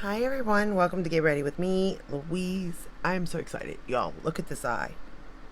Hi everyone, welcome to Get Ready with me, Louise. I'm so excited. Y'all, look at this eye.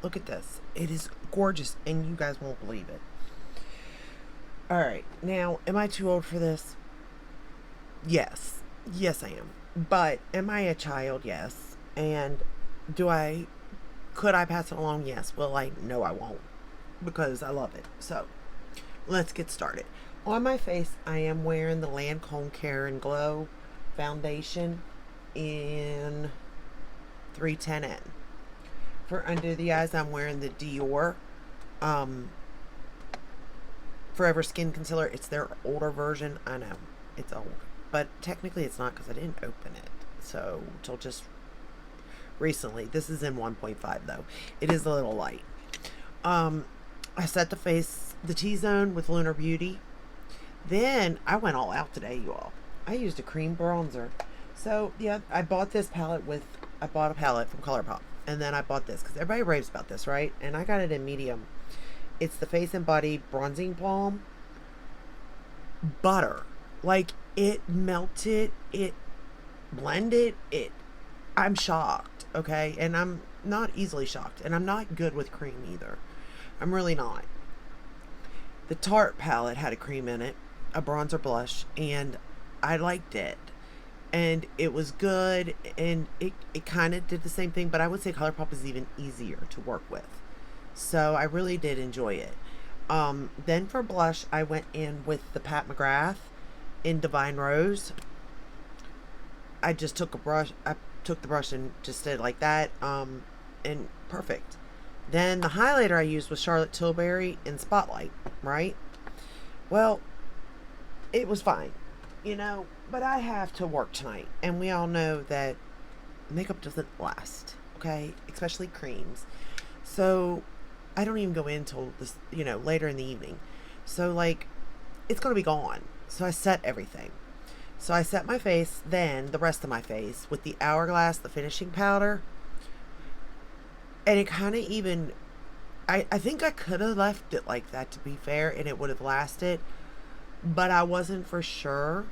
Look at this. It is gorgeous and you guys won't believe it. Alright, now, am I too old for this? Yes. Yes, I am. But am I a child? Yes. And could I pass it along? Yes. Well, no, I won't. Because I love it. So, let's get started. On my face, I am wearing the Lancome Care and Glow foundation in 310N. For under the eyes, I'm wearing the Dior Forever Skin Concealer. It's their older version. I know, it's old. But technically it's not because I didn't open it. So, till just recently. This is in 1.5 though. It is a little light. I set the T-zone with Lunar Beauty. Then I went all out today, you all. I used a cream bronzer. So, yeah, I bought a palette from Colourpop. And then I bought this, because everybody raves about this, right? And I got it in medium. It's the Face and Body Bronzing Balm. Butter. Like, it melted, it blended, I'm shocked, okay? And I'm not easily shocked. And I'm not good with cream either. I'm really not. The Tarte palette had a cream in it, a bronzer blush, and I liked it. And it was good, and it kind of did the same thing, but I would say Colourpop is even easier to work with. So I really did enjoy it. Then for blush, I went in with the Pat McGrath in Divine Rose. I just took the brush and just did it like that, and perfect. Then the highlighter I used was Charlotte Tilbury in Spotlight, right? Well, it was fine, but I have to work tonight, and we all know that makeup doesn't last, okay? Especially creams. So I don't even go in until this, later in the evening. So it's going to be gone. So I set everything. So I set my face, then the rest of my face with the Hourglass, the finishing powder. And it kind of even, I think I could have left it like that, to be fair, and it would have lasted. But I wasn't for sure.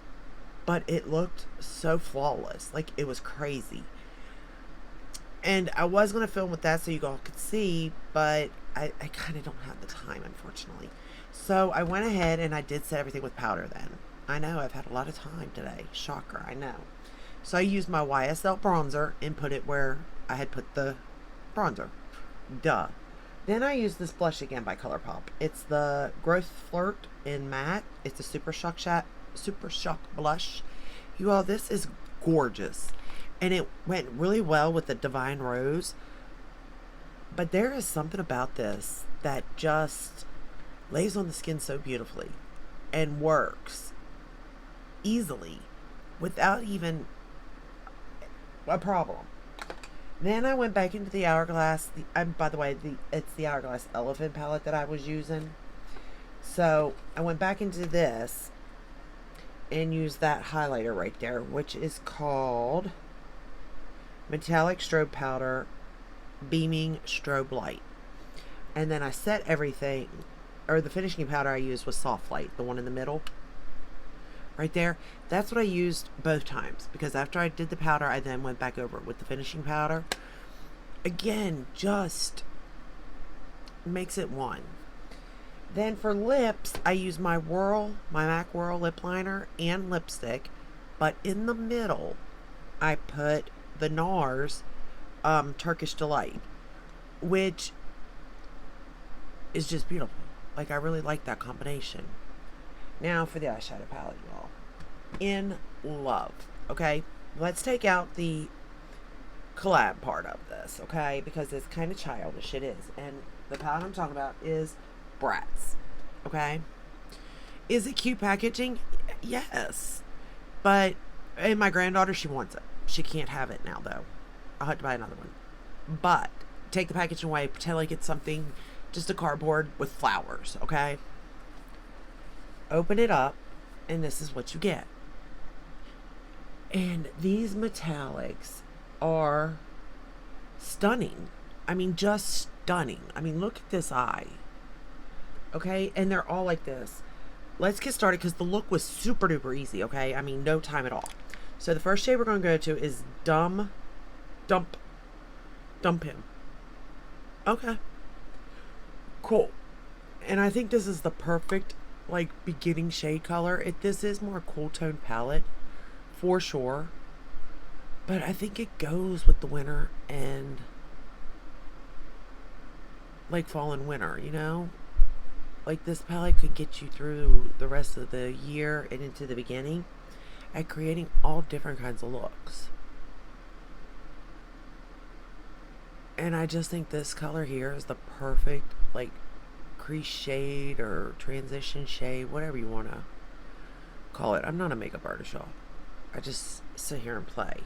But it looked so flawless. Like, it was crazy. And I was going to film with that so you all could see, but I kind of don't have the time, unfortunately. So I went ahead and I did set everything with powder then. I know, I've had a lot of time today. Shocker, I know. So I used my YSL bronzer and put it where I had put the bronzer. Duh. Then I used this blush again by Colourpop. It's the Growth Flirt in Matte. It's a Super Shock blush. You all, this is gorgeous. And it went really well with the Divine Rose. But there is something about this that just lays on the skin so beautifully and works easily without even a problem. Then I went back into the Hourglass. By the way, it's the Hourglass Elephant palette that I was using. So I went back into this and used that highlighter right there, which is called Metallic Strobe Powder Beaming Strobe Light. And then I set everything, or the finishing powder I used was Soft Light, the one in the middle. Right there. That's what I used both times, because after I did the powder, I then went back over it with the finishing powder. Again, just makes it one. Then for lips, I use my MAC Whirl lip liner and lipstick, but in the middle, I put the NARS Turkish Delight, which is just beautiful. Like, I really like that combination. Now for the eyeshadow palette, y'all. In love. Okay? Let's take out the collab part of this, okay? Because it's kind of childish. It is. And the palette I'm talking about is Bratz. Okay? Is it cute packaging? Yes. And my granddaughter, she wants it. She can't have it now, though. I'll have to buy another one. But take the packaging away. Pretend like it's something, just a cardboard with flowers, okay? Open it up, and this is what you get. And these metallics are stunning. I mean, just stunning. I mean, look at this eye. Okay? And they're all like this. Let's get started, because the look was super duper easy, okay? I mean, no time at all. So the first shade we're going to go to is Dump Him. Okay, cool. And I think this is the perfect like beginning shade color. This is more cool tone palette for sure, but I think it goes with the winter and like fall and winter, you know? Like this palette could get you through the rest of the year and into the beginning at creating all different kinds of looks. And I just think this color here is the perfect like crease shade or transition shade, whatever you want to call it. I'm not a makeup artist, y'all. I just sit here and play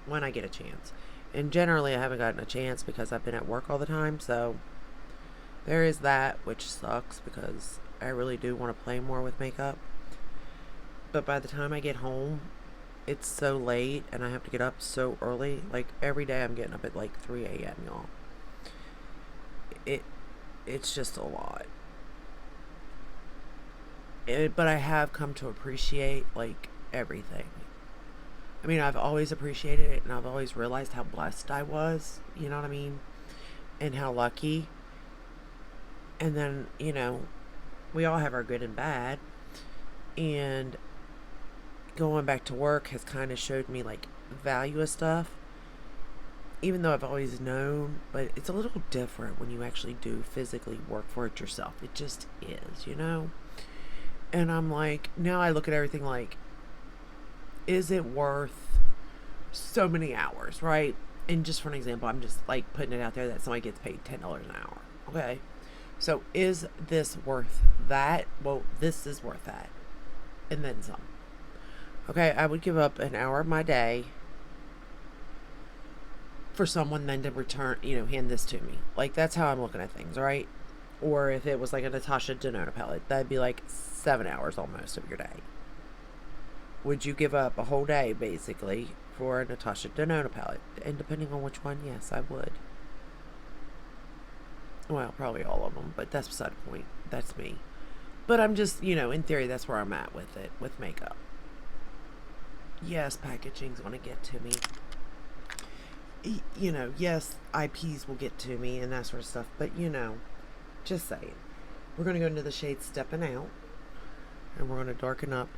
when I get a chance. And generally I haven't gotten a chance because I've been at work all the time, so there is that, which sucks because I really do want to play more with makeup. But by the time I get home, it's so late and I have to get up so early. Like every day I'm getting up at like 3 a.m., y'all. It's just a lot. But I have come to appreciate like everything. I mean, I've always appreciated it and I've always realized how blessed I was, you know what I mean? And how lucky. And then, you know, we all have our good and bad. And going back to work has kind of showed me like value of stuff, even though I've always known, but it's a little different when you actually do physically work for it yourself. It just is, you know? And I'm like, now I look at everything like, is it worth so many hours, right? And just for an example, I'm just like putting it out there that somebody gets paid $10 an hour. Okay. So is this worth that? Well, this is worth that. And then some. Okay, I would give up an hour of my day for someone then to return, you know, hand this to me. Like, that's how I'm looking at things, right? Or if it was like a Natasha Denona palette, that'd be like 7 hours almost of your day. Would you give up a whole day, basically, for a Natasha Denona palette? And depending on which one, yes, I would. Well, probably all of them, but that's beside the point. That's me. But I'm just, you know, in theory, that's where I'm at with it, with makeup. Yes, packaging's going to get to me. You know, yes, IPs will get to me and that sort of stuff. But, you know, just saying. We're going to go into the shade Stepping Out. And we're going to darken up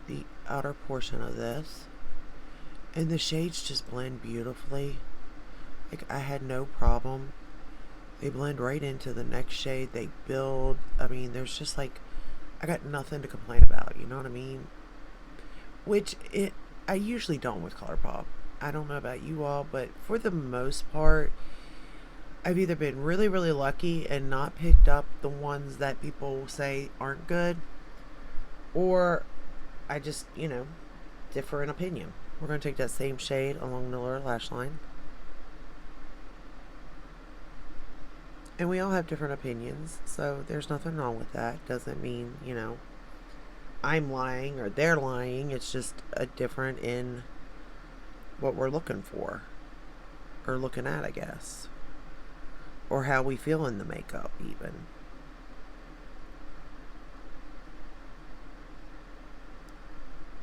the outer portion of this. And the shades just blend beautifully. Like, I had no problem. They blend right into the next shade. They build. I mean, there's just like, I got nothing to complain about. You know what I mean? Which I usually don't with Colourpop. I don't know about you all, but for the most part, I've either been really, really lucky and not picked up the ones that people say aren't good, or I just, you know, differ in opinion. We're going to take that same shade along the lower lash line. And we all have different opinions, so there's nothing wrong with that. Doesn't mean, you know, I'm lying or they're lying. It's just a different in what we're looking for. Or looking at, I guess. Or how we feel in the makeup, even.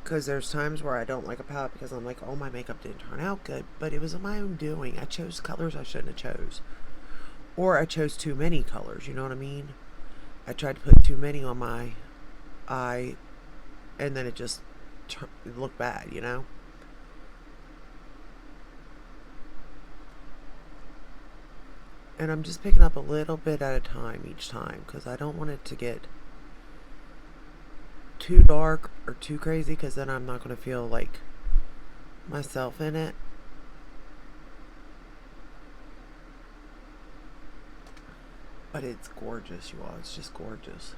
Because there's times where I don't like a palette because I'm like, oh, my makeup didn't turn out good. But it was of my own doing. I chose colors I shouldn't have chose. Or I chose too many colors, you know what I mean? I tried to put too many on my eye, and then it just looked bad, you know? And I'm just picking up a little bit at a time each time, because I don't want it to get too dark or too crazy, because then I'm not going to feel like myself in it. But it's gorgeous, you all. It's just gorgeous.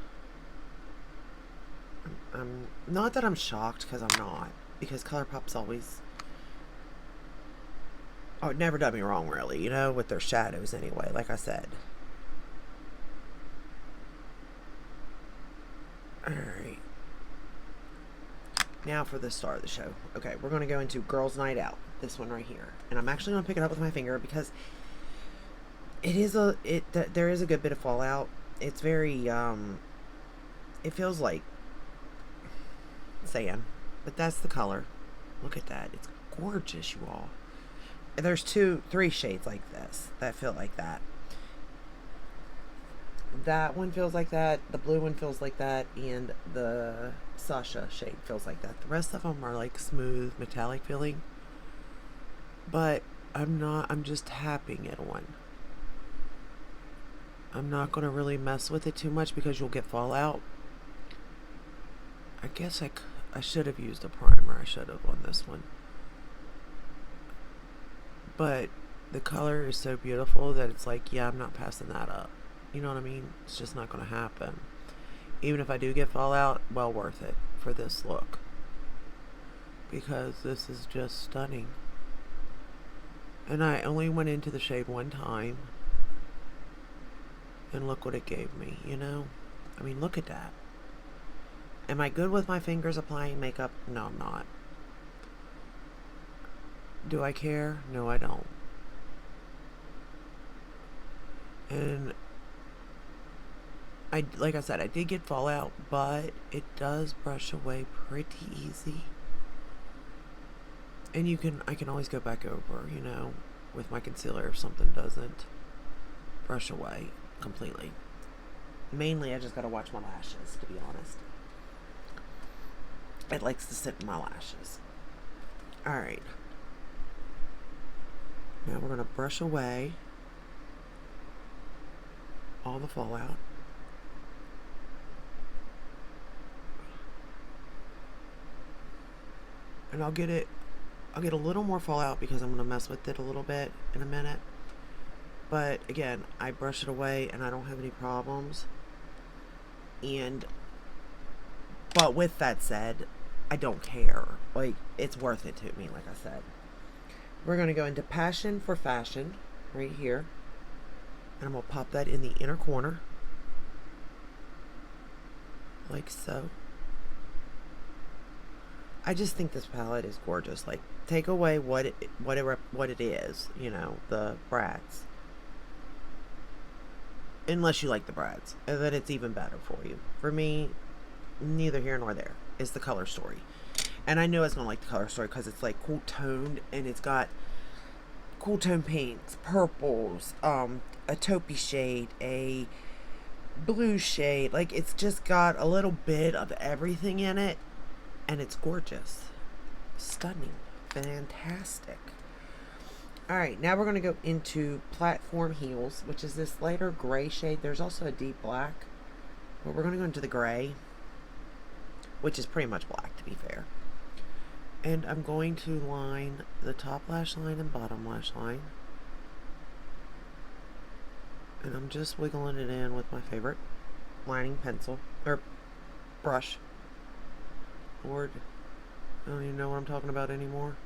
I'm not that I'm shocked, because I'm not. Because Colourpop's always... Oh, it never done me wrong, really. You know, with their shadows anyway, like I said. Alright. Now for the star of the show. Okay, we're going to go into Girls Night Out. This one right here. And I'm actually going to pick it up with my finger because... there is a good bit of fallout. It's very, it feels like sand, but that's the color. Look at that. It's gorgeous, you all. There's three shades like this that feel like that. That one feels like that. The blue one feels like that. And the Sasha shade feels like that. The rest of them are like smooth, metallic feeling. But I'm just tapping it on. I'm not going to really mess with it too much because you'll get fallout. I guess I should have used a primer. I should have on this one. But the color is so beautiful that it's like, yeah, I'm not passing that up. You know what I mean? It's just not going to happen. Even if I do get fallout, well worth it for this look. Because this is just stunning. And I only went into the shade one time. And look what it gave me, you know? I mean, look at that. Am I good with my fingers applying makeup? No, I'm not. Do I care? No, I don't. And like I said, I did get fallout, but it does brush away pretty easy. And I can always go back over, you know, with my concealer if something doesn't brush away completely. Mainly, I just gotta watch my lashes, to be honest. It likes to sit in my lashes. Alright. Now we're gonna brush away all the fallout. And I'll get a little more fallout because I'm going to mess with it a little bit in a minute. But again, I brush it away and I don't have any problems. But with that said, I don't care. Like, it's worth it to me, like I said. We're going to go into Passion for Fashion right here. And I'm going to pop that in the inner corner. Like so. I just think this palette is gorgeous. Like, take away what it is, you know, the Bratz. Unless you like the Bratz, and then it's even better for you. For me, neither here nor there is the Color Story. And I know it's gonna like the Color Story because it's like cool toned and it's got cool tone pinks, purples, a taupey shade, a blue shade. Like, it's just got a little bit of everything in it. And it's gorgeous. Stunning. Fantastic. Alright, now we're going to go into Platform Heels, which is this lighter gray shade. There's also a deep black. But we're going to go into the gray, which is pretty much black, to be fair. And I'm going to line the top lash line and bottom lash line. And I'm just wiggling it in with my favorite lining pencil, or brush. Lord, I don't even know what I'm talking about anymore.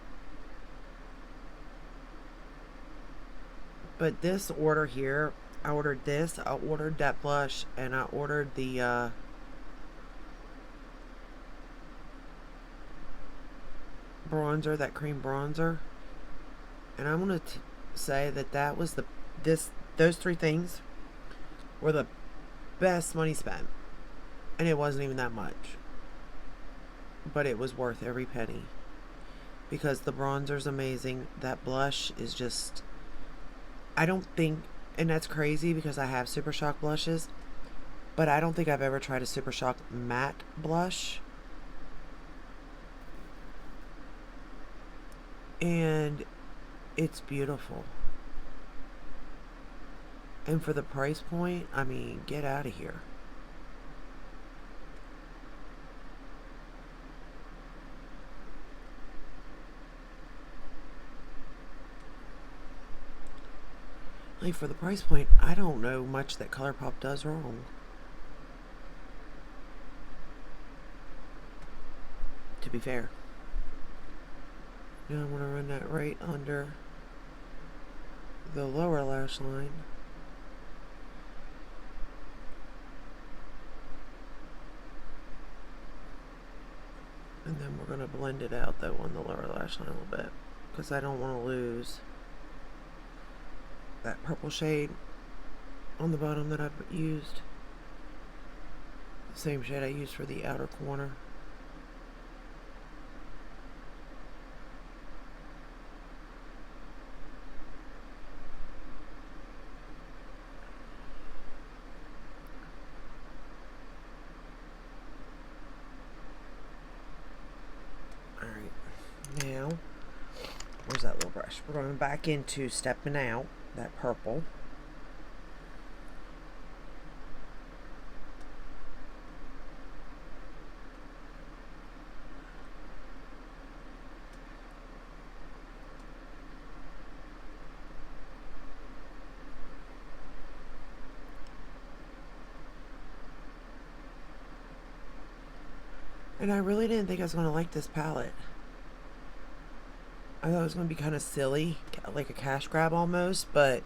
But this order here, I ordered this, I ordered that blush, and I ordered the bronzer, that cream bronzer. And I'm going to say that was those three things were the best money spent. And it wasn't even that much. But it was worth every penny. Because the bronzer's amazing. That blush is just... I don't think... And that's crazy because I have Super Shock blushes. But I don't think I've ever tried a Super Shock matte blush. And it's beautiful. And for the price point, I mean, get out of here. Like, for the price point, I don't know much that Colourpop does wrong. To be fair. Now I'm going to run that right under the lower lash line. And then we're going to blend it out, though, on the lower lash line a little bit. Because I don't want to lose that purple shade on the bottom that I've used. The same shade I used for the outer corner. Now, where's that little brush? We're going back into Stepping Out, that purple. And I really didn't think I was going to like this palette. I thought it was going to be kind of silly, like a cash grab almost, but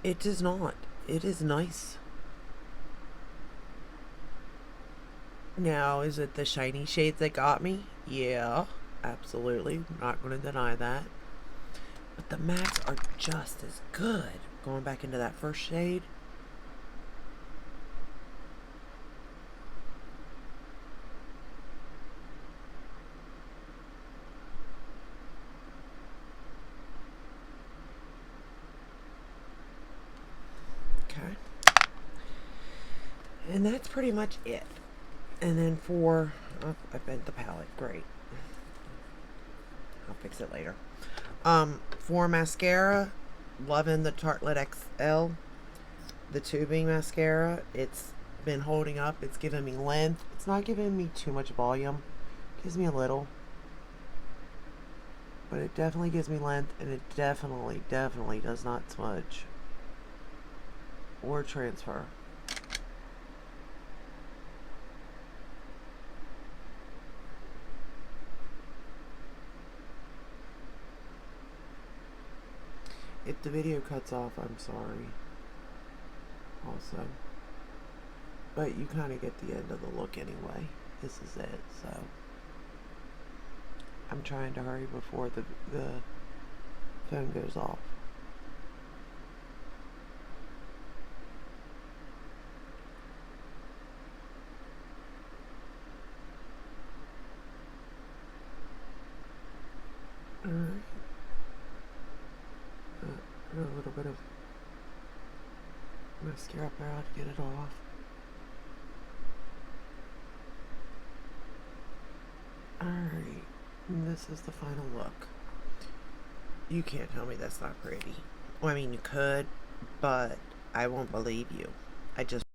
it does not. It is nice. Now, is it the shiny shades that got me? Yeah, absolutely. Not going to deny that. But the mattes are just as good. Going back into that first shade. Okay. And that's pretty much it. And then for, oh, I bent the palette. Great. I'll fix it later. For mascara, loving the Tartelette XL, the tubing mascara. It's been holding up. It's giving me length. It's not giving me too much volume. It gives me a little, but it definitely gives me length, and it definitely does not smudge or transfer. If the video cuts off, I'm sorry. Also. But you kind of get the end of the look anyway. This is it, so. I'm trying to hurry before the phone goes off. Alright. Put a little bit of mascara powder to get it off. Alright, this is the final look. You can't tell me that's not pretty. Well, I mean, you could, but I won't believe you. I just